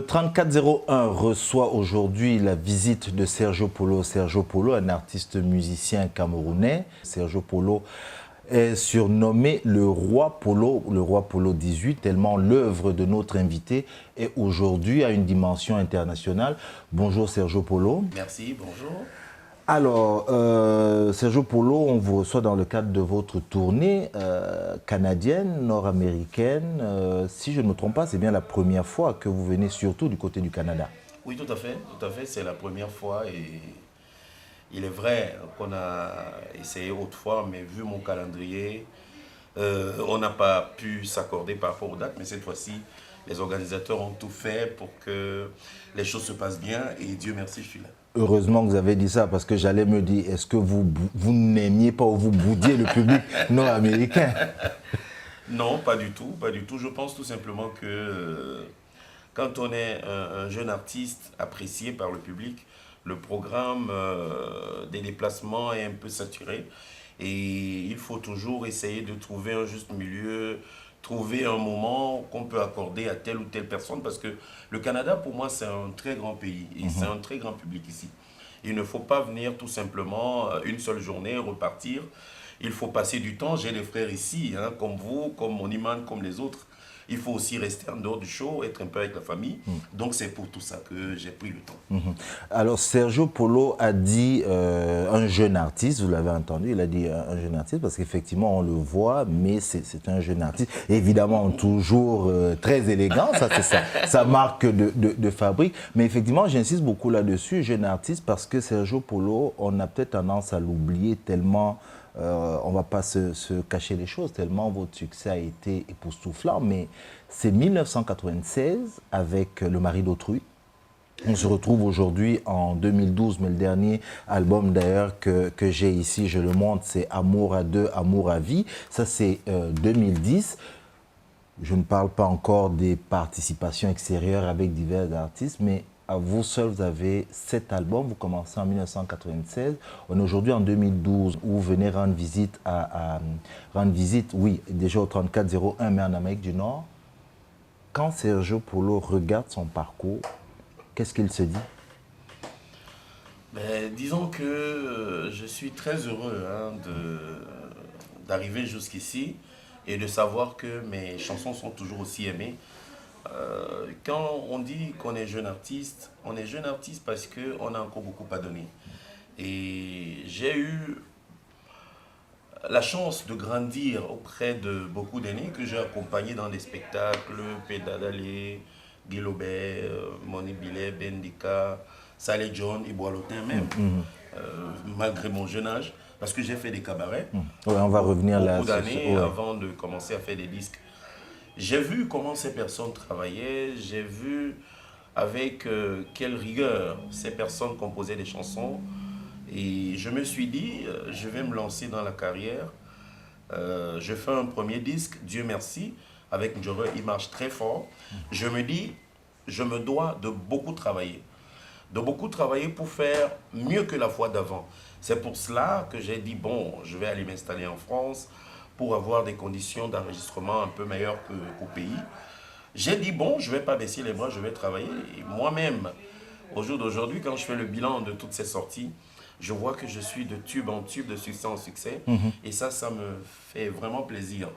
3401 reçoit aujourd'hui la visite de Sergio Polo. Sergio Polo, un artiste musicien camerounais. Sergio Polo est surnommé le roi Polo 18, tellement l'œuvre de notre invité est aujourd'hui à une dimension internationale. Bonjour Sergio Polo. Merci, bonjour. Alors, Sergio Polo, on vous reçoit dans le cadre de votre tournée canadienne, nord-américaine. Si je ne me trompe pas, c'est bien la première fois que vous venez surtout du côté du Canada. Oui, tout à fait, c'est la première fois et il est vrai qu'on a essayé autrefois, mais vu mon calendrier, on n'a pas pu s'accorder par rapport aux dates, mais cette fois-ci, les organisateurs ont tout fait pour que les choses se passent bien et Dieu merci, je suis là. Heureusement que vous avez dit ça, parce que j'allais me dire, est-ce que vous n'aimiez pas ou vous boudiez le public nord-américain? Non, pas du tout, pas du tout. Je pense tout simplement que quand on est un jeune artiste apprécié par le public, le programme des déplacements est un peu saturé et il faut toujours essayer de trouver un juste milieu, trouver un moment qu'on peut accorder à telle ou telle personne parce que le Canada, pour moi, c'est un très grand pays et c'est un très grand public ici. Il ne faut pas venir tout simplement une seule journée, repartir. Il faut passer du temps. J'ai des frères ici, hein, comme vous, comme mon imam, comme les autres. Il faut aussi rester en dehors du show, être un peu avec la famille. Donc c'est pour tout ça que j'ai pris le temps. Alors Sergio Polo a dit un jeune artiste, vous l'avez entendu, il a dit un jeune artiste parce qu'effectivement on le voit, mais c'est un jeune artiste. Évidemment toujours très élégant, ça c'est sa marque de fabrique. Mais effectivement j'insiste beaucoup là-dessus, jeune artiste, parce que Sergio Polo, on a peut-être tendance à l'oublier tellement... on ne va pas se cacher les choses, tellement votre succès a été époustouflant, mais c'est 1996 avec Le mari d'autrui. On se retrouve aujourd'hui en 2012, mais le dernier album d'ailleurs que j'ai ici, je le montre, c'est Amour à deux, Amour à vie. Ça c'est 2010. Je ne parle pas encore des participations extérieures avec divers artistes, mais à vous seul, vous avez 7 albums. Vous commencez en 1996. On est aujourd'hui en 2012, où vous venez rendre visite oui, déjà au 3401, mais en Amérique du Nord. Quand Sergio Polo regarde son parcours, qu'est-ce qu'il se dit? Ben, disons que je suis très heureux hein, d'arriver jusqu'ici et de savoir que mes chansons sont toujours aussi aimées. Quand on dit qu'on est jeune artiste, on est jeune artiste parce qu'on a encore beaucoup à donner. Et j'ai eu la chance de grandir auprès de beaucoup d'aînés que j'ai accompagnés dans des spectacles, Pédadalé, Guy Lobet, Moni Billet, Bendika, Saleh John, Iboalotin même, malgré mon jeune âge, parce que j'ai fait des cabarets. Ouais, on va revenir là. Beaucoup d'années avant de commencer à faire des disques. J'ai vu comment ces personnes travaillaient, j'ai vu avec quelle rigueur ces personnes composaient des chansons. Et je me suis dit, je vais me lancer dans la carrière. Je fais un premier disque, Dieu merci, avec Njoro, il marche très fort. Je me dis, je me dois de beaucoup travailler. De beaucoup travailler pour faire mieux que la fois d'avant. C'est pour cela que j'ai dit, bon, je vais aller m'installer en France pour avoir des conditions d'enregistrement un peu meilleures qu'au pays. J'ai dit, bon, je ne vais pas baisser les bras, je vais travailler. Et moi-même, au jour d'aujourd'hui, quand je fais le bilan de toutes ces sorties, je vois que je suis de tube en tube, de succès en succès. Et ça me fait vraiment plaisir.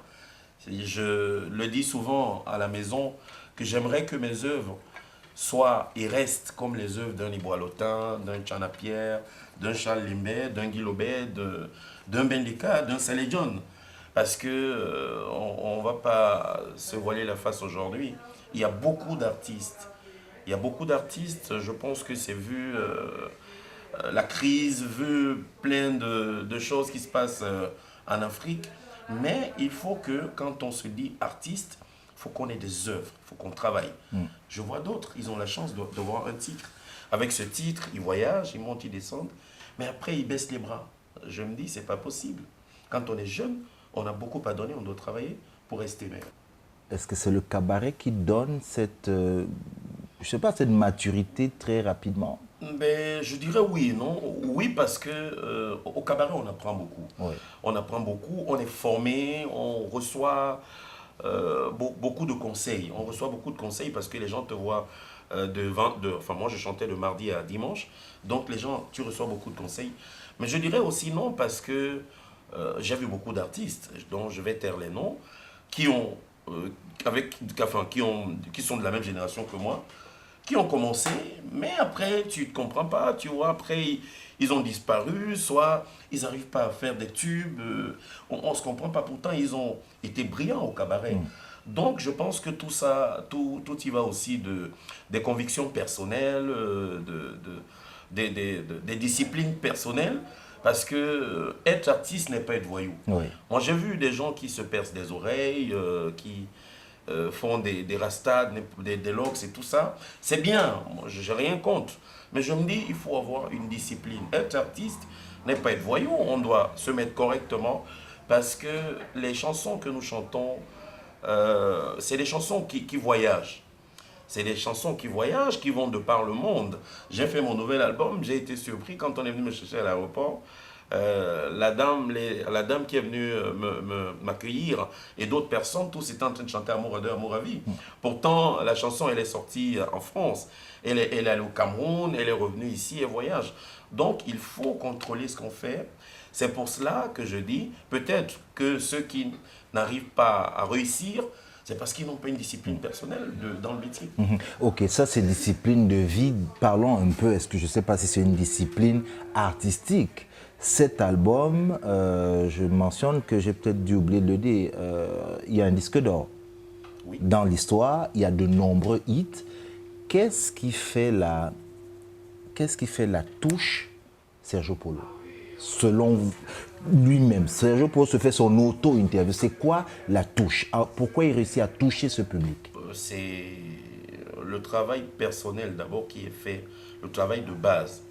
Je le dis souvent à la maison que j'aimerais que mes œuvres soient et restent comme les œuvres d'un Iboalotin, d'un Tchana Pierre, d'un Charles Limbé, d'un Guy Lobet, d'un Bendika, d'un Saleh John. Parce que on ne va pas se voiler la face aujourd'hui. Il y a beaucoup d'artistes. Il y a beaucoup d'artistes, je pense que c'est vu la crise, vu plein de choses qui se passent en Afrique. Mais il faut que, quand on se dit artiste, il faut qu'on ait des œuvres, il faut qu'on travaille. Je vois d'autres, ils ont la chance de voir un titre. Avec ce titre, ils voyagent, ils montent, ils descendent. Mais après, ils baissent les bras. Je me dis, c'est pas possible. Quand on est jeune, on a beaucoup à donner, on doit travailler pour rester meilleur. Est-ce que c'est le cabaret qui donne cette, je sais pas, cette maturité très rapidement? Ben, je dirais oui, non. Oui, parce que au cabaret, on apprend beaucoup. Oui. On apprend beaucoup, on est formé, on reçoit beaucoup de conseils. On reçoit beaucoup de conseils parce que les gens te voient Enfin, moi, je chantais de mardi à dimanche. Donc, les gens, tu reçois beaucoup de conseils. Mais je dirais aussi non parce que j'ai vu beaucoup d'artistes, dont je vais taire les noms, qui ont, qui sont de la même génération que moi, qui ont commencé, mais après, tu ne comprends pas, tu vois, après, ils ont disparu, soit ils n'arrivent pas à faire des tubes, on ne se comprend pas, pourtant, ils ont été brillants au cabaret. Donc, je pense que tout ça, tout y va aussi des convictions personnelles, des disciplines personnelles, parce que être artiste n'est pas être voyou. Oui. Moi, j'ai vu des gens qui se percent des oreilles, qui font des rastas, des locks et tout ça. C'est bien, moi, je n'ai rien contre. Mais je me dis, il faut avoir une discipline. Être artiste n'est pas être voyou, on doit se mettre correctement, parce que les chansons que nous chantons, c'est des chansons qui voyagent. C'est des chansons qui voyagent, qui vont de par le monde. J'ai fait mon nouvel album, j'ai été surpris quand on est venu me chercher à l'aéroport. La dame qui est venue m'accueillir et d'autres personnes, tous étaient en train de chanter Amour à deux, Amour à vie. Pourtant, la chanson, elle est sortie en France. Elle est allée au Cameroun, elle est revenue ici, elle voyage. Donc, il faut contrôler ce qu'on fait. C'est pour cela que je dis, peut-être que ceux qui n'arrivent pas à réussir, c'est parce qu'ils n'ont pas une discipline personnelle dans le métier. Ok, ça c'est discipline de vie. Parlons un peu, est-ce que je ne sais pas si c'est une discipline artistique. Cet album, je mentionne que j'ai peut-être dû oublier de le dire, il y a un disque d'or. Oui. Dans l'histoire, il y a de nombreux hits. Qu'est-ce qui fait la touche Sergio Polo? Selon lui-même, Sergio Polo se fait son auto-interview. C'est quoi la touche? Pourquoi il réussit à toucher ce public? C'est le travail personnel d'abord qui est fait, le travail de base.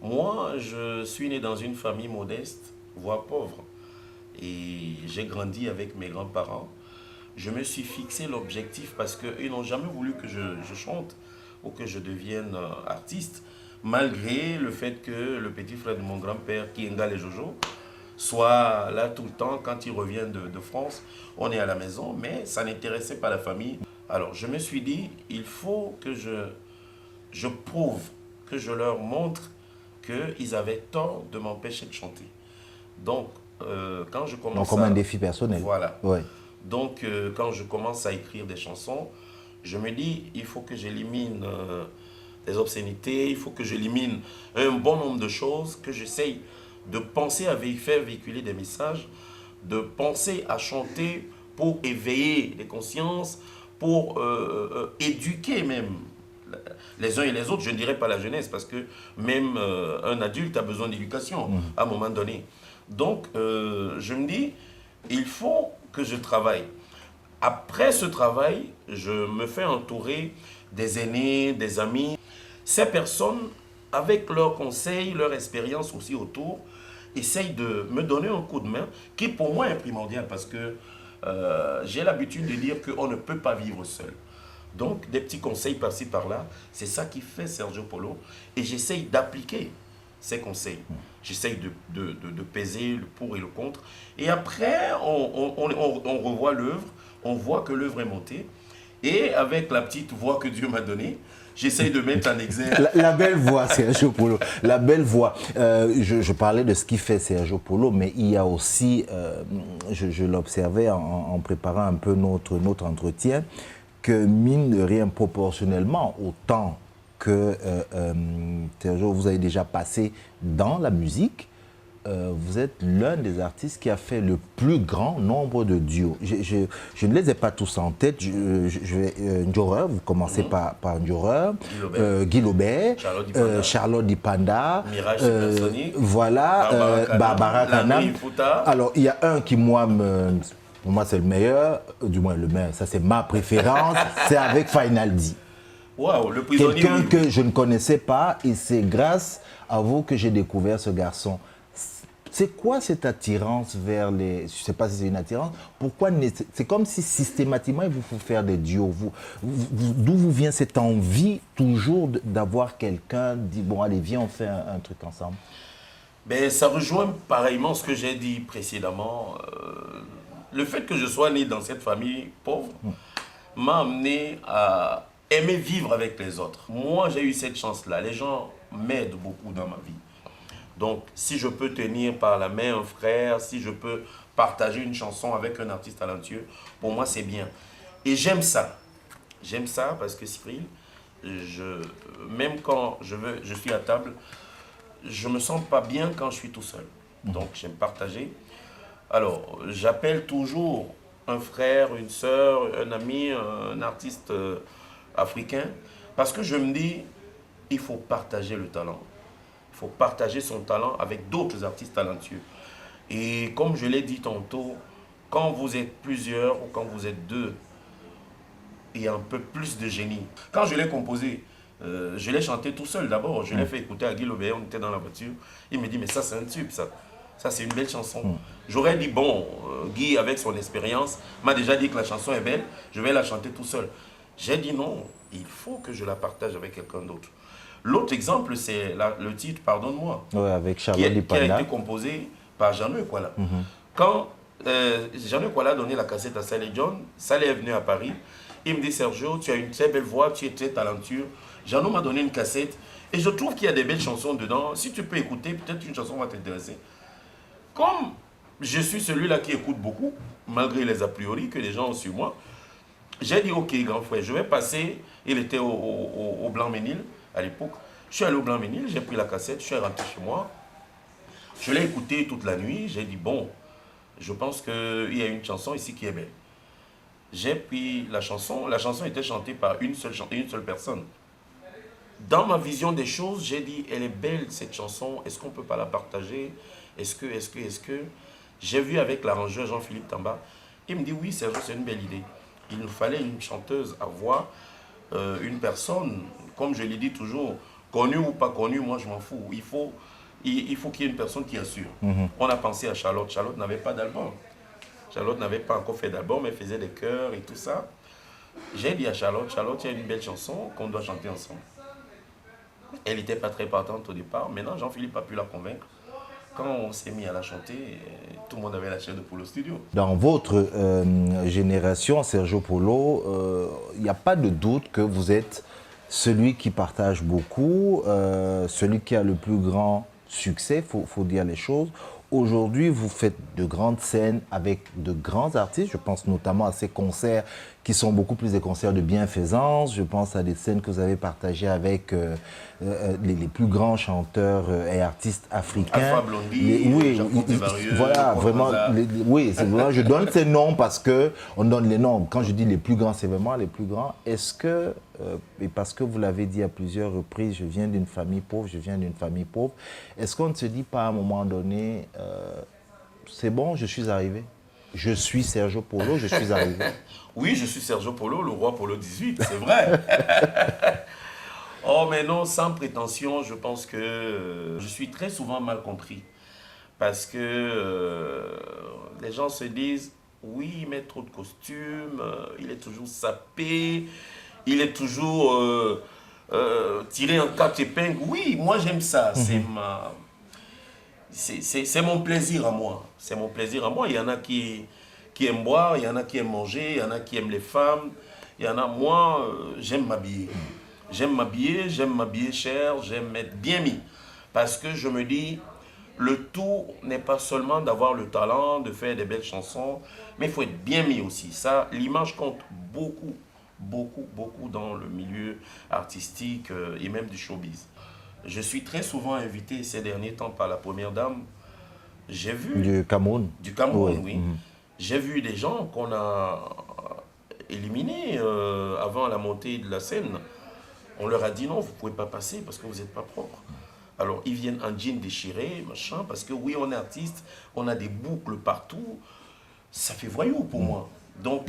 Moi, je suis né dans une famille modeste, voire pauvre. Et j'ai grandi avec mes grands-parents. Je me suis fixé l'objectif parce qu'ils n'ont jamais voulu que je chante ou que je devienne artiste, malgré le fait que le petit frère de mon grand-père, qui est Ngale Jojo, soit là tout le temps. Quand il revient de France, on est à la maison, mais ça n'intéressait pas la famille. Alors, je me suis dit, il faut que je prouve, que je leur montre qu'ils avaient tort de m'empêcher de chanter. Donc, quand je commence comme un défi personnel. Voilà. Ouais. Donc, quand je commence à écrire des chansons, je me dis, il faut que j'élimine des obscénités, il faut que j'élimine un bon nombre de choses, que j'essaye de penser à faire véhiculer des messages, de penser à chanter pour éveiller les consciences, pour éduquer même les uns et les autres. Je ne dirais pas la jeunesse, parce que même un adulte a besoin d'éducation à un moment donné. Donc, je me dis, il faut que je travaille. Après ce travail, je me fais entourer des aînés, des amis. Ces personnes, avec leurs conseils, leur expérience aussi autour, essayent de me donner un coup de main, qui pour moi est primordial, parce que j'ai l'habitude de dire qu'on ne peut pas vivre seul. Donc, des petits conseils par-ci, par-là, c'est ça qui fait Sergio Polo. Et j'essaye d'appliquer ces conseils. J'essaye de peser le pour et le contre. Et après, on revoit l'œuvre, on voit que l'œuvre est montée. Et avec la petite voix que Dieu m'a donnée, j'essaye de mettre en exergue. La belle voix, Sergio Polo. La belle voix. Je parlais de ce qui fait Sergio Polo, mais il y a aussi, je l'observais en préparant un peu notre entretien, que mine de rien, proportionnellement au temps que Sergio, vous avez déjà passé dans la musique, vous êtes l'un des artistes qui a fait le plus grand nombre de duos. Je ne les ai pas tous en tête. Njoreur, vous commencez par Njoreur, Guy Lobert, Charlotte Dipanda, Mirage Supersonique, voilà, Barbara Kanam. Fouta. Alors, il y a un qui, pour moi, c'est le meilleur, du moins le meilleur, ça c'est ma préférence, c'est avec Final D. Wow, le prisonnier. Quelqu'un que je ne connaissais pas, et c'est grâce à vous que j'ai découvert ce garçon. C'est quoi cette attirance vers les... Je ne sais pas si c'est une attirance. Pourquoi... C'est comme si systématiquement il vous faut faire des duos. D'où vous vient cette envie toujours d'avoir quelqu'un dit, bon allez viens on fait un truc ensemble? Ben, ça rejoint pareillement ce que j'ai dit précédemment. Le fait que je sois né dans cette famille pauvre m'a amené à aimer vivre avec les autres. Moi, j'ai eu cette chance-là. Les gens m'aident beaucoup dans ma vie. Donc, si je peux tenir par la main un frère, si je peux partager une chanson avec un artiste talentueux, pour moi, c'est bien. Et j'aime ça. J'aime ça parce que Cyril, même quand je suis à table, je ne me sens pas bien quand je suis tout seul. Donc, j'aime partager. Alors, j'appelle toujours un frère, une sœur, un ami, un artiste africain, parce que je me dis, il faut partager le talent. Il faut partager son talent avec d'autres artistes talentueux. Et comme je l'ai dit tantôt, quand vous êtes plusieurs ou quand vous êtes deux, il y a un peu plus de génie. Quand je l'ai composé, je l'ai chanté tout seul d'abord. Je l'ai fait écouter à Guy Lobert, on était dans la voiture. Il me dit, mais ça c'est un tube, ça. Ça c'est une belle chanson. J'aurais dit, bon, Guy avec son expérience m'a déjà dit que la chanson est belle, je vais la chanter tout seul. J'ai dit non, il faut que je la partage avec quelqu'un d'autre. L'autre exemple, c'est le titre « Pardonne-moi », Ouais, avec Charlotte qui a été composé par Jean-Noël Kwala. Quand Jean-Noël Kwala a donné la cassette à Saleh John, Saleh est venu à Paris. Il me dit « Sergio, tu as une très belle voix, tu es très talentueux. » Jean-Noël m'a donné une cassette et je trouve qu'il y a des belles chansons dedans. Si tu peux écouter, peut-être une chanson va t'intéresser. Comme je suis celui-là qui écoute beaucoup, malgré les a priori que les gens ont sur moi, j'ai dit, ok, grand frère, je vais passer. Il était au Blanc-Ménil à l'époque. Je suis allé au Blanc-Ménil, j'ai pris la cassette, je suis rentré chez moi. Je l'ai écouté toute la nuit. J'ai dit, bon, je pense qu'il y a une chanson ici qui est belle. J'ai pris la chanson était chantée par une seule personne. Dans ma vision des choses, j'ai dit, elle est belle cette chanson, est-ce qu'on ne peut pas la partager? Est-ce que... J'ai vu avec l'arrangeur Jean-Philippe Tamba, il me dit, oui, Sergio, c'est une belle idée. Il nous fallait une chanteuse à voix, une personne, comme je l'ai dit toujours, connue ou pas connue, moi je m'en fous. Il faut qu'il y ait une personne qui assure. On a pensé à Charlotte. Charlotte n'avait pas d'album. Charlotte n'avait pas encore fait d'album, elle faisait des chœurs et tout ça. J'ai dit à Charlotte, il y a une belle chanson qu'on doit chanter ensemble. Elle n'était pas très partante au départ. Maintenant, Jean-Philippe a pu la convaincre. Quand on s'est mis à la chanter, tout le monde avait la chair de poule au studio. Dans votre génération, Sergio Polo, il n'y a pas de doute que vous êtes celui qui partage beaucoup, celui qui a le plus grand succès, il faut dire les choses. Aujourd'hui, vous faites de grandes scènes avec de grands artistes. Je pense notamment à ces concerts qui sont beaucoup plus des concerts de bienfaisance. Je pense à des scènes que vous avez partagées avec les plus grands chanteurs et artistes africains. Alpha Blondy, voilà, vraiment. Oui, c'est vraiment, je donne ces noms parce qu'on donne les noms. Quand je dis les plus grands, c'est vraiment les plus grands. Est-ce que, et parce que vous l'avez dit à plusieurs reprises, je viens d'une famille pauvre, est-ce qu'on ne se dit pas à un moment donné, c'est bon, je suis arrivé? Je suis Sergio Polo, je suis arrivé. Oui, je suis Sergio Polo, le roi Polo 18, c'est vrai. Oh, mais non, sans prétention, je pense que je suis très souvent mal compris. Parce que les gens se disent, oui, il met trop de costumes, il est toujours sapé, il est toujours tiré en quatre épingles. Oui, moi j'aime ça, c'est mon plaisir à moi. C'est mon plaisir à moi. Il y en a qui aiment boire, il y en a qui aiment manger, il y en a qui aiment les femmes. Il y en a, moi, j'aime m'habiller. J'aime m'habiller cher, j'aime être bien mis. Parce que je me dis, le tout n'est pas seulement d'avoir le talent, de faire des belles chansons, mais il faut être bien mis aussi. Ça, l'image compte beaucoup, beaucoup, beaucoup dans le milieu artistique et même du showbiz. Je suis très souvent invité ces derniers temps par la première dame. J'ai vu... Du Cameroun. Du Cameroun, oui. J'ai vu des gens qu'on a éliminés avant la montée de la scène. On leur a dit non, vous ne pouvez pas passer parce que vous n'êtes pas propre. Alors ils viennent en jean déchiré, machin, parce que oui, on est artiste, on a des boucles partout. Ça fait voyou pour moi. Donc,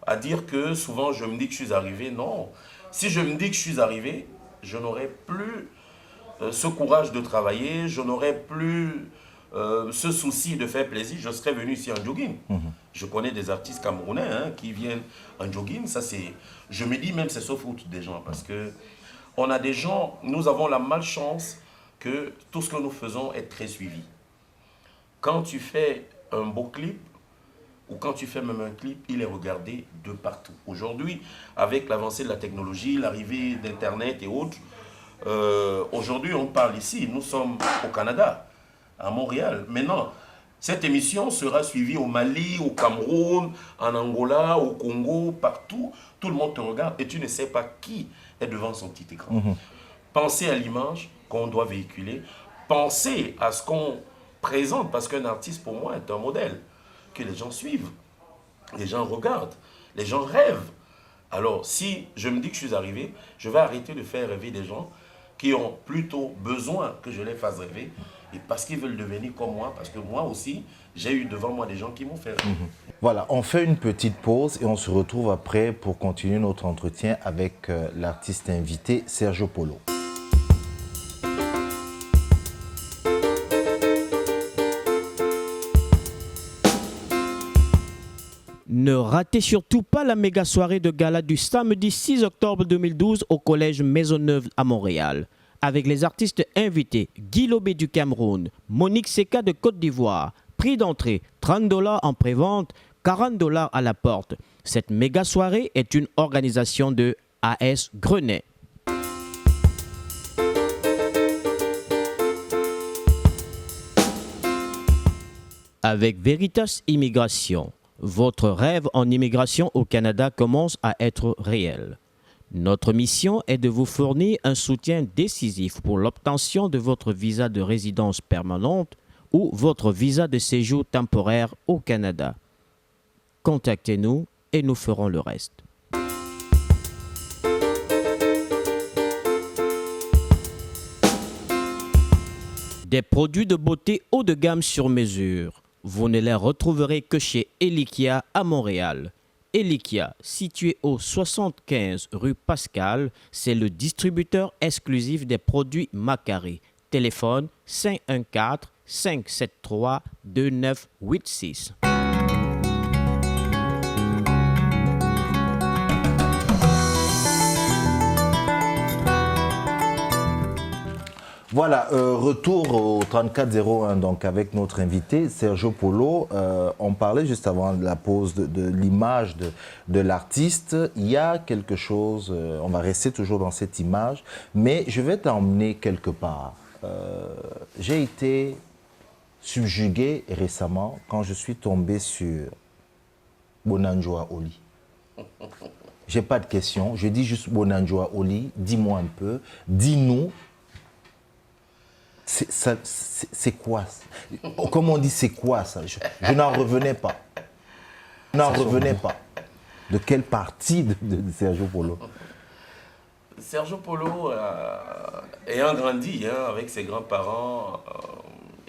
à dire que souvent je me dis que je suis arrivé, non. Si je me dis que je suis arrivé, je n'aurai plus ce courage de travailler, je n'aurai plus ce souci de faire plaisir, je serais venu ici en jogging. Je connais des artistes camerounais qui viennent en jogging, ça c'est... Je me dis même c'est sauf faute des gens, parce que on a des gens, nous avons la malchance que tout ce que nous faisons est très suivi. Quand tu fais un beau clip, ou quand tu fais même un clip, il est regardé de partout. Aujourd'hui, avec l'avancée de la technologie, l'arrivée d'Internet et autres, aujourd'hui on parle ici, nous sommes au Canada, à Montréal. Maintenant, cette émission sera suivie au Mali, au Cameroun, en Angola, au Congo, partout. Tout le monde te regarde et tu ne sais pas qui est devant son petit écran. Pensez à l'image qu'on doit véhiculer. Pensez à ce qu'on présente, parce qu'un artiste, pour moi, est un modèle que les gens suivent, les gens regardent, les gens rêvent. Alors, si je me dis que je suis arrivé, je vais arrêter de faire rêver des gens qui ont plutôt besoin que je les fasse rêver, et parce qu'ils veulent devenir comme moi, parce que moi aussi, j'ai eu devant moi des gens qui m'ont fait rêver. Voilà, on fait une petite pause et on se retrouve après pour continuer notre entretien avec l'artiste invité Sergio Polo. Ne ratez surtout pas la méga soirée de gala du samedi 6 octobre 2012 au Collège Maisonneuve à Montréal. Avec les artistes invités Guy Lobé du Cameroun, Monique Seka de Côte d'Ivoire. Prix d'entrée 30 $ en prévente, 40 $ à la porte. Cette méga soirée est une organisation de AS Grenet. Avec Veritas Immigration, votre rêve en immigration au Canada commence à être réel. Notre mission est de vous fournir un soutien décisif pour l'obtention de votre visa de résidence permanente ou votre visa de séjour temporaire au Canada. Contactez-nous et nous ferons le reste. Des produits de beauté haut de gamme sur mesure. Vous ne les retrouverez que chez Elikia à Montréal. Elikia, situé au 75 rue Pascal, c'est le distributeur exclusif des produits Macari. Téléphone 514-573-2986. Voilà, retour au 3401 donc avec notre invité Sergio Polo. On parlait juste avant la pause de l'image de l'artiste. Il y a quelque chose, on va rester toujours dans cette image, mais je vais t'emmener quelque part. J'ai été subjugué récemment quand je suis tombé sur Bonanjoa Oli. J'ai pas de question, je dis juste Bonanjoa Oli, dis-moi un peu, dis-nous. C'est quoi ça? Comme on dit, c'est quoi ça? Je n'en revenais pas. Je n'en revenais pas. De quelle partie de Sergio Polo? Sergio Polo, ayant grandi avec ses grands-parents,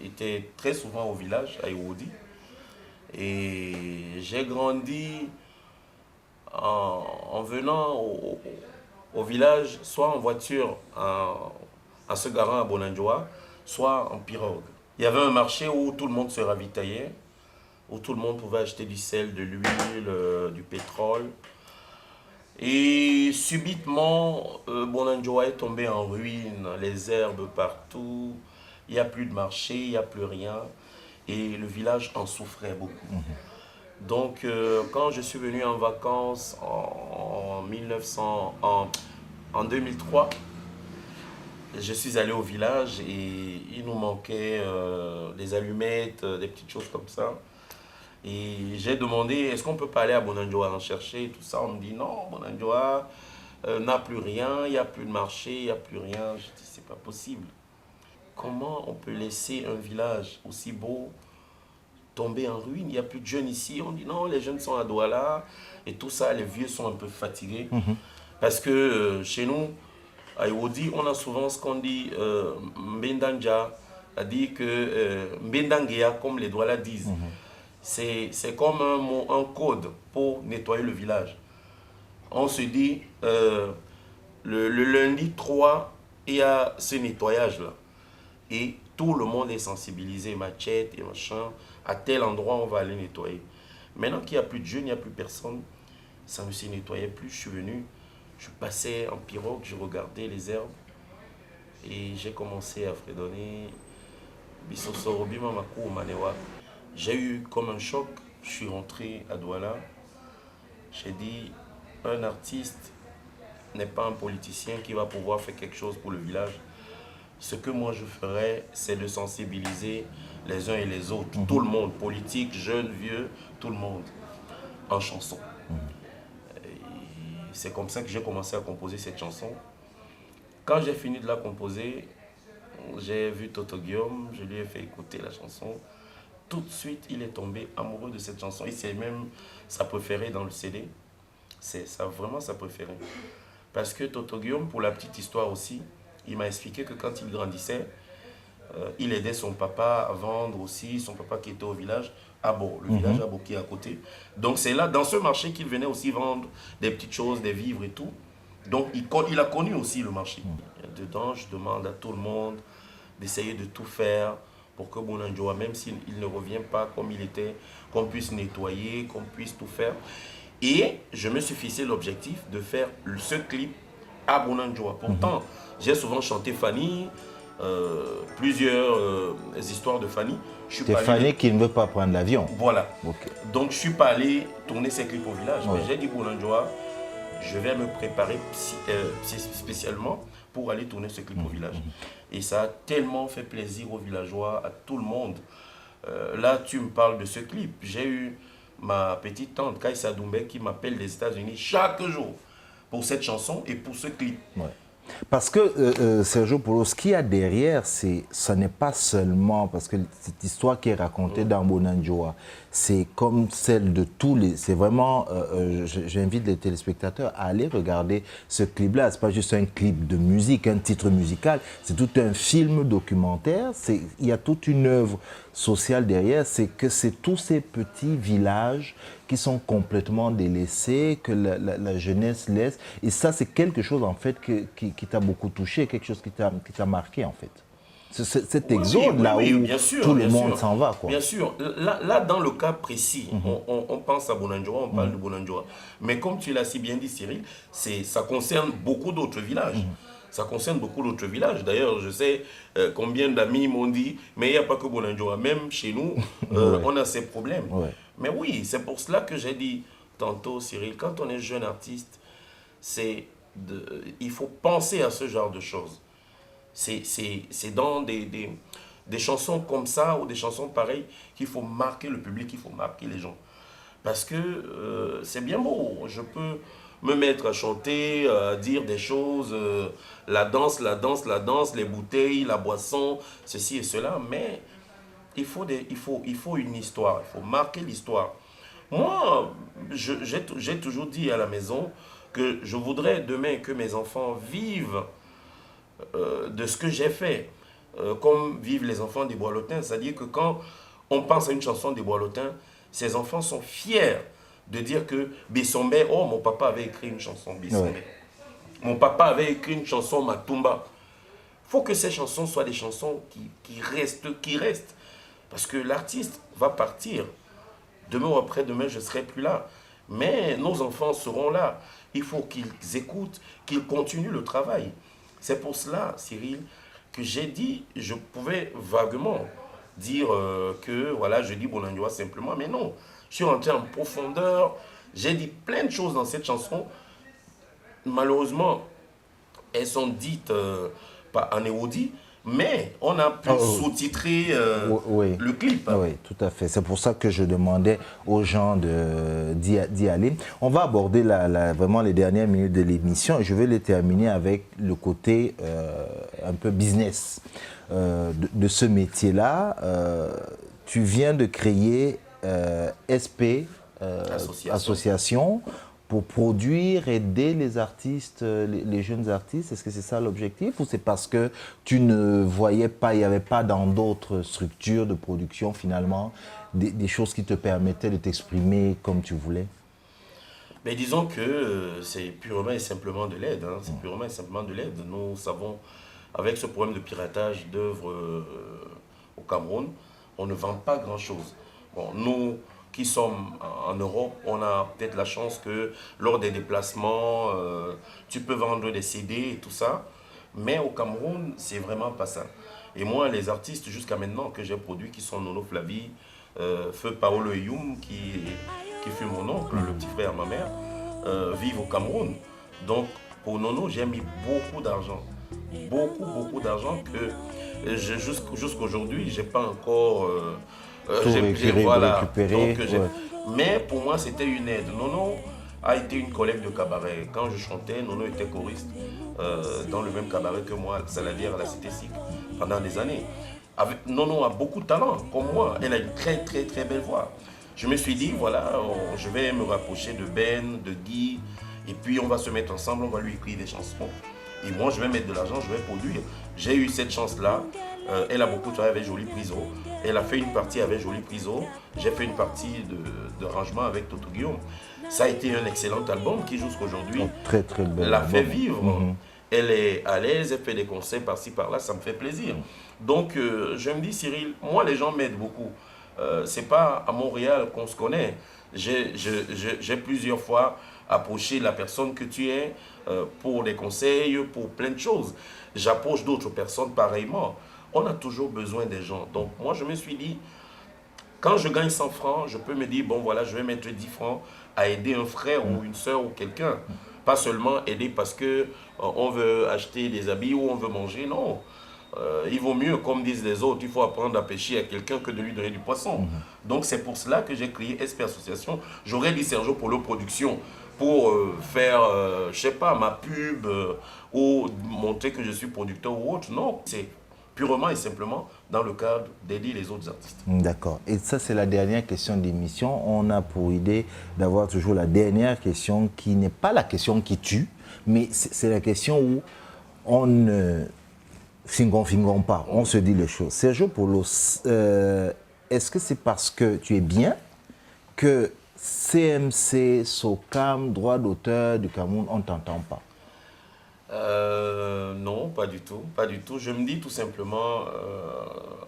était très souvent au village, à Iwodi. Et j'ai grandi en venant au village, soit en voiture, en se garant à Bonanjoa, soit en pirogue. Il y avait un marché où tout le monde se ravitaillait, où tout le monde pouvait acheter du sel, de l'huile, du pétrole. Et subitement, Bonanjoa est tombé en ruine, les herbes partout, il n'y a plus de marché, il n'y a plus rien. Et le village en souffrait beaucoup. Donc, quand je suis venu en vacances en 2003, je suis allé au village et il nous manquait des allumettes, des petites choses comme ça. Et j'ai demandé, est-ce qu'on peut pas aller à Bonanjoa en chercher, tout ça. On me dit non, Bonanjoa n'a plus rien, il n'y a plus de marché, il n'y a plus rien. Je dis, c'est pas possible. Comment on peut laisser un village aussi beau tomber en ruine? Il n'y a plus de jeunes ici. On dit non, les jeunes sont à Douala et tout ça, les vieux sont un peu fatigués. Parce que chez nous, à Iwodi, on a souvent ce qu'on dit Mbendanja, c'est-à-dire que Mbendangea, comme les Douala disent. C'est comme un code pour nettoyer le village. On se dit, le lundi 3, il y a ce nettoyage-là. Et tout le monde est sensibilisé, machette et machin. À tel endroit, on va aller nettoyer. Maintenant qu'il n'y a plus de jeunes, il n'y a plus personne, ça ne se nettoyait plus. Je suis venu, je passais en pirogue, je regardais les herbes. Et j'ai commencé à fredonner. J'ai eu comme un choc je suis rentré à Douala, j'ai dit, un artiste n'est pas un politicien qui va pouvoir faire quelque chose pour le village. Ce que moi je ferais, c'est de sensibiliser les uns et les autres, tout le monde, politique, jeune, vieux, tout le monde, en chanson. C'est comme ça que j'ai commencé à composer cette chanson. Quand j'ai fini de la composer, j'ai vu Toto Guillaume, je lui ai fait écouter la chanson. Tout de suite, il est tombé amoureux de cette chanson. Et c'est même sa préférée dans le CD. C'est vraiment sa préférée. Parce que Toto Guillaume, pour la petite histoire aussi, il m'a expliqué que quand il grandissait, il aidait son papa à vendre aussi, son papa qui était au village, Abo, le village Abo qui est à côté. Donc c'est là, dans ce marché, qu'il venait aussi vendre des petites choses, des vivres et tout. Donc il a connu aussi le marché. Dedans, je demande à tout le monde d'essayer de tout faire pour que Bonanjoa, même s'il ne revient pas comme il était, qu'on puisse nettoyer, qu'on puisse tout faire. Et je me suis fixé l'objectif de faire ce clip à Bonanjoa. Pourtant, j'ai souvent chanté Fanny, plusieurs histoires de Fanny. C'est Fanny qui ne veut pas prendre l'avion. Voilà. Okay. Donc je ne suis pas allé tourner ces clips au village. Ouais. Mais j'ai dit Bonanjoa, je vais me préparer spécialement pour aller tourner ce clip au village. Et ça a tellement fait plaisir aux villageois, à tout le monde. Là, tu me parles de ce clip. J'ai eu ma petite tante Kaïsa Doumbé qui m'appelle des États-Unis chaque jour pour cette chanson et pour ce clip. Ouais. Parce que Sergio Polo, ce qu'il y a derrière, ce n'est pas seulement, parce que cette histoire qui est racontée dans Bonanjoa, c'est comme celle de tous les... C'est vraiment, j'invite les téléspectateurs à aller regarder ce clip-là. Ce n'est pas juste un clip de musique, un titre musical, c'est tout un film documentaire, il y a toute une œuvre sociale derrière, c'est que c'est tous ces petits villages qui sont complètement délaissés, que la jeunesse laisse. Et ça, c'est quelque chose, en fait, qui t'a beaucoup touché, quelque chose qui t'a marqué, en fait. Cet exode-là où bien sûr, tout le monde s'en va, quoi. Bien sûr. Là, dans le cas précis, on pense à Bonanjoa, on parle de Bonanjoa. Mais comme tu l'as si bien dit, Cyril, ça concerne beaucoup d'autres villages. Ça concerne beaucoup d'autres villages. D'ailleurs, je sais combien d'amis m'ont dit, mais il n'y a pas que Bonanjoa. Même chez nous, on a ces problèmes. Ouais. Mais oui, c'est pour cela que j'ai dit tantôt, Cyril, quand on est jeune artiste, il faut penser à ce genre de choses. C'est dans des chansons comme ça ou des chansons pareilles qu'il faut marquer le public, qu'il faut marquer les gens. Parce que c'est bien beau, je peux me mettre à chanter, à dire des choses, la danse, les bouteilles, la boisson, ceci et cela, mais il faut une histoire, il faut marquer l'histoire. Moi, j'ai toujours dit à la maison que je voudrais demain que mes enfants vivent de ce que j'ai fait, comme vivent les enfants des Bois-Lotins. C'est-à-dire que quand on pense à une chanson des Bois-Lotins, ces enfants sont fiers de dire que Bissombe, oh, mon papa avait écrit une chanson Bissombe. Ouais. Mon papa avait écrit une chanson Matumba. Il faut que ces chansons soient des chansons qui restent. Parce que l'artiste va partir. Demain ou après-demain, je ne serai plus là. Mais nos enfants seront là. Il faut qu'ils écoutent, qu'ils continuent le travail. C'est pour cela, Cyril, que j'ai dit, je pouvais vaguement dire que, voilà, je dis Bonanjoa simplement, mais non. Je suis rentré en profondeur, j'ai dit plein de choses dans cette chanson. Malheureusement, elles sont dites en érodie, mais on a pu sous-titrer le clip. Oui, tout à fait. C'est pour ça que je demandais aux gens d'y aller. On va aborder vraiment les dernières minutes de l'émission et je vais les terminer avec le côté un peu business de ce métier-là. Tu viens de créer SP Association pour produire, aider les artistes, les jeunes artistes. Est-ce que c'est ça l'objectif ou c'est parce que tu ne voyais pas, il n'y avait pas dans d'autres structures de production finalement des choses qui te permettaient de t'exprimer comme tu voulais? Mais disons que c'est purement et simplement de l'aide. Hein. C'est purement et simplement de l'aide. Nous savons, avec ce problème de piratage d'œuvres au Cameroun, on ne vend pas grand-chose. Bon, nous qui sommes en Europe, on a peut-être la chance que lors des déplacements, tu peux vendre des CD et tout ça. Mais au Cameroun, c'est vraiment pas ça. Et moi, les artistes jusqu'à maintenant que j'ai produits, qui sont Nono Flavie, Feu Paolo Youm, qui fut mon oncle, le petit frère à ma mère, vivent au Cameroun. Donc, pour Nono, j'ai mis beaucoup d'argent. Beaucoup d'argent que jusqu'aujourd'hui, je n'ai pas encore récupéré. Donc, mais pour moi, c'était une aide. Nono a été une collègue de cabaret. Quand je chantais, Nono était choriste dans le même cabaret que moi, Saladière à la Cité SIC, pendant des années. Nono a beaucoup de talent, comme moi. Elle a une très belle voix. Je me suis dit, voilà, je vais me rapprocher de Ben, de Guy, et puis on va se mettre ensemble, on va lui écrire des chansons. Et moi, je vais mettre de l'argent, je vais produire. J'ai eu cette chance-là. Elle a beaucoup travaillé avec Jolie Priso. Elle a fait une partie avec Jolie Priso. J'ai fait une partie de rangement avec Toto Guillaume. Ça a été un excellent album qui, jusqu'aujourd'hui, très belle l'a fait vivre. Elle est à l'aise, elle fait des concerts par-ci, par-là, ça me fait plaisir. Donc, je me dis, Cyril, moi, les gens m'aident beaucoup. C'est pas à Montréal qu'on se connaît. J'ai plusieurs fois approché la personne que tu es pour des conseils, pour plein de choses. J'approche d'autres personnes pareillement. On a toujours besoin des gens. Donc, moi, je me suis dit, quand je gagne 100 francs, je peux me dire, bon, voilà, je vais mettre 10 francs à aider un frère ou une soeur ou quelqu'un. Pas seulement aider parce qu'on veut acheter des habits ou on veut manger, non. Il vaut mieux, comme disent les autres, il faut apprendre à pêcher à quelqu'un que de lui donner du poisson. Donc c'est pour cela que j'ai créé SP Association. J'aurais dit Sergio Polo Production pour faire, je sais pas, ma pub ou montrer que je suis producteur ou autre. Non, c'est purement et simplement dans le cadre d'aider les autres artistes. D'accord. Et ça, c'est la dernière question d'émission. On a pour idée d'avoir toujours la dernière question qui n'est pas la question qui tue, mais c'est la question où on ne fingons pas, on se dit les choses. Sergio Polo, est-ce que c'est parce que tu es bien que CMC, SOCAM, droit d'auteur du Cameroun, on ne t'entend pas? Non, pas du tout, pas du tout. Je me dis tout simplement,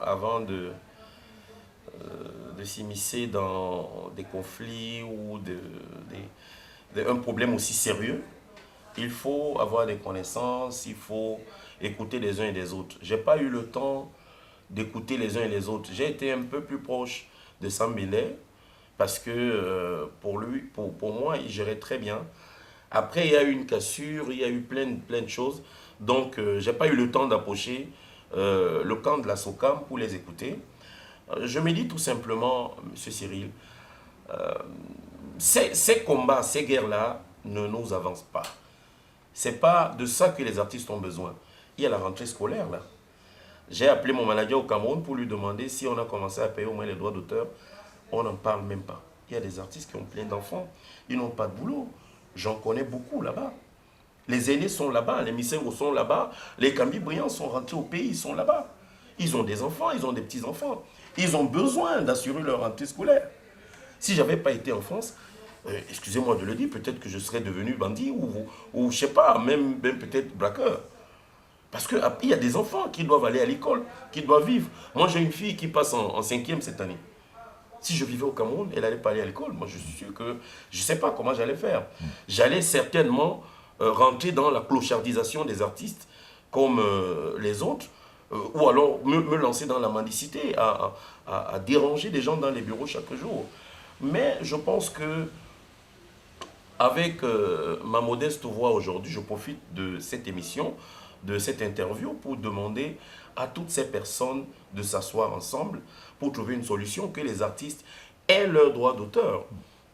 avant de s'immiscer dans des conflits ou un problème aussi sérieux, il faut avoir des connaissances, il faut écouter les uns et les autres. Je n'ai pas eu le temps d'écouter les uns et les autres. J'ai été un peu plus proche de Sambélé parce que pour moi, il gérait très bien. Après, il y a eu une cassure, il y a eu plein de choses. Donc, je n'ai pas eu le temps d'approcher le camp de la SOCAM pour les écouter. Je me dis tout simplement, M. Cyril, ces combats, ces guerres-là ne nous avancent pas. Ce n'est pas de ça que les artistes ont besoin. Il y a la rentrée scolaire, là. J'ai appelé mon manager au Cameroun pour lui demander si on a commencé à payer au moins les droits d'auteur. On n'en parle même pas. Il y a des artistes qui ont plein d'enfants. Ils n'ont pas de boulot. J'en connais beaucoup là-bas. Les aînés sont là-bas, les Misséros sont là-bas, les Cambi-Briand sont rentrés au pays, ils sont là-bas. Ils ont des enfants, ils ont des petits-enfants. Ils ont besoin d'assurer leur rentrée scolaire. Si je n'avais pas été en France, excusez-moi de le dire, peut-être que je serais devenu bandit ou je ne sais pas, même peut-être braqueur. Parce qu'il y a des enfants qui doivent aller à l'école, qui doivent vivre. Moi, j'ai une fille qui passe en 5e cette année. Si je vivais au Cameroun, elle n'allait pas aller à l'école. Moi, je suis sûr que je ne sais pas comment j'allais faire. J'allais certainement rentrer dans la clochardisation des artistes comme les autres, ou alors me lancer dans la mendicité, à déranger des gens dans les bureaux chaque jour. Mais je pense que avec ma modeste voix aujourd'hui, je profite de cette émission, de cette interview pour demander à toutes ces personnes de s'asseoir ensemble pour trouver une solution, que les artistes aient leurs droits d'auteur.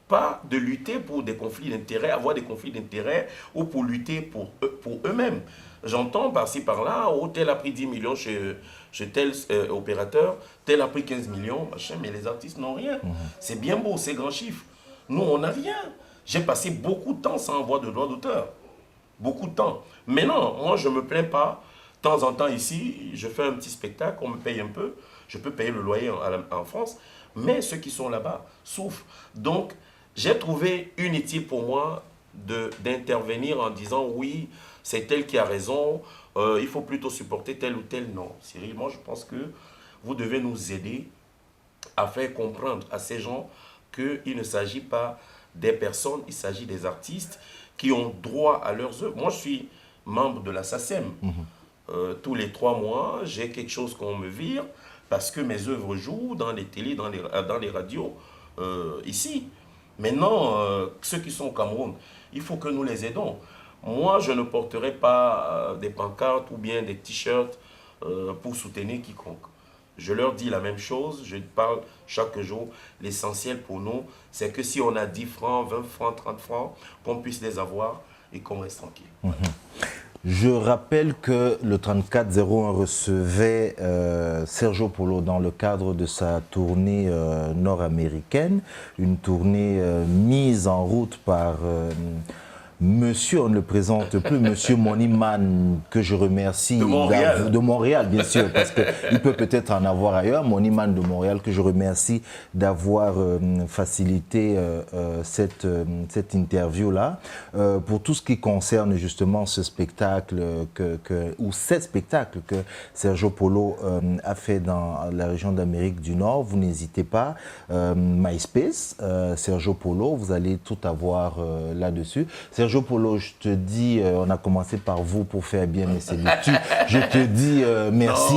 Pas de lutter pour des conflits d'intérêts, avoir des conflits d'intérêts ou pour lutter pour eux-mêmes. J'entends par-ci par-là, oh, tel a pris 10 millions chez tel opérateur, tel a pris 15 millions, machin, mais les artistes n'ont rien. C'est bien beau, c'est grand chiffre. Nous, on n'a rien. J'ai passé beaucoup de temps sans avoir de droit d'auteur. Beaucoup de temps. Mais non, moi, je ne me plains pas. De temps en temps, ici, je fais un petit spectacle, on me paye un peu. Je peux payer le loyer en France. Mais ceux qui sont là-bas souffrent. Donc, j'ai trouvé inutile pour moi d'intervenir en disant oui, c'est tel qui a raison, il faut plutôt supporter tel ou tel. Non, Cyril, moi, je pense que vous devez nous aider à faire comprendre à ces gens qu'il ne s'agit pas des personnes, il s'agit des artistes qui ont droit à leurs œuvres. Moi, je suis membre de la SACEM. Tous les 3 mois, j'ai quelque chose qu'on me vire. parce que mes œuvres jouent dans les télés, dans les radios, ici. Maintenant, ceux qui sont au Cameroun, il faut que nous les aidons. Moi, je ne porterai pas des pancartes ou bien des t-shirts pour soutenir quiconque. Je leur dis la même chose, je parle chaque jour. L'essentiel pour nous, c'est que si on a 10 francs, 20 francs, 30 francs, qu'on puisse les avoir et qu'on reste tranquille. Je rappelle que le 3401 recevait Sergio Polo dans le cadre de sa tournée nord-américaine, une tournée mise en route par monsieur, on ne le présente plus, monsieur Moniman, que je remercie. De Montréal, bien sûr, parce qu'il peut peut-être en avoir ailleurs. Moniman de Montréal, que je remercie d'avoir facilité cette interview-là. Pour tout ce qui concerne justement ce spectacle, ou ces spectacles que Sergio Polo a fait dans la région d'Amérique du Nord, vous n'hésitez pas. MySpace, Sergio Polo, vous allez tout avoir là-dessus. Sergio Polo, je te dis, on a commencé par vous pour faire bien, mais c'est tu. Je te dis merci.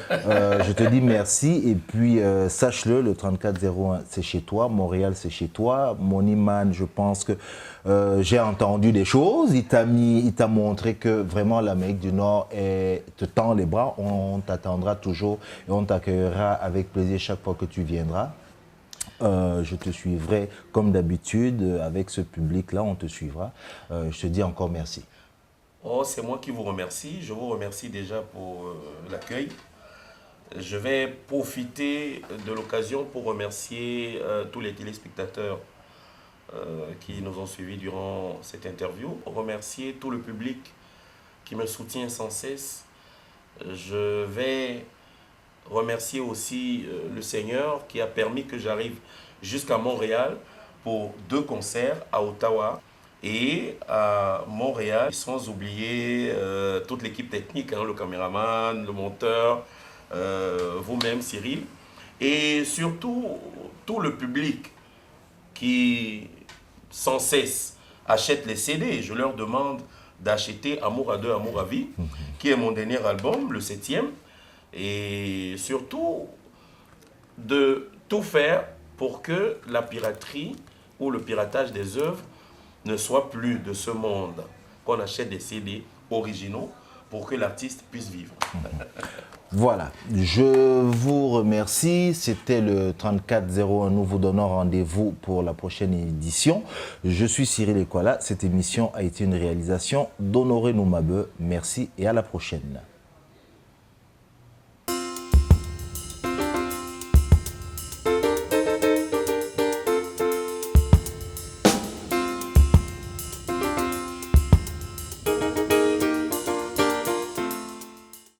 Je te dis merci. Et puis, sache-le, le 3401, c'est chez toi. Montréal, c'est chez toi. Moniman, je pense que j'ai entendu des choses. Il t'a montré que vraiment l'Amérique du Nord te tend les bras. On t'attendra toujours et on t'accueillera avec plaisir chaque fois que tu viendras. Je te suivrai comme d'habitude avec ce public-là, on te suivra. Je te dis encore merci. Oh, c'est moi qui vous remercie. Je vous remercie déjà pour l'accueil. Je vais profiter de l'occasion pour remercier tous les téléspectateurs qui nous ont suivis durant cette interview. Remercier tout le public qui me soutient sans cesse. Je vais remercier aussi le Seigneur qui a permis que j'arrive jusqu'à Montréal pour 2 concerts à Ottawa et à Montréal, sans oublier toute l'équipe technique, hein, le caméraman, le monteur, vous-même Cyril, et surtout tout le public qui sans cesse achète les CD. Je leur demande d'acheter Amour à 2, Amour à vie, qui est mon dernier album, le 7e. Et surtout, de tout faire pour que la piraterie ou le piratage des œuvres ne soit plus de ce monde. Qu'on achète des CD originaux pour que l'artiste puisse vivre. Voilà, je vous remercie. C'était le 3401. Nous vous donnons rendez-vous pour la prochaine édition. Je suis Cyril Ekwala. Cette émission a été une réalisation d'Honoré Noumabeu. Merci et à la prochaine.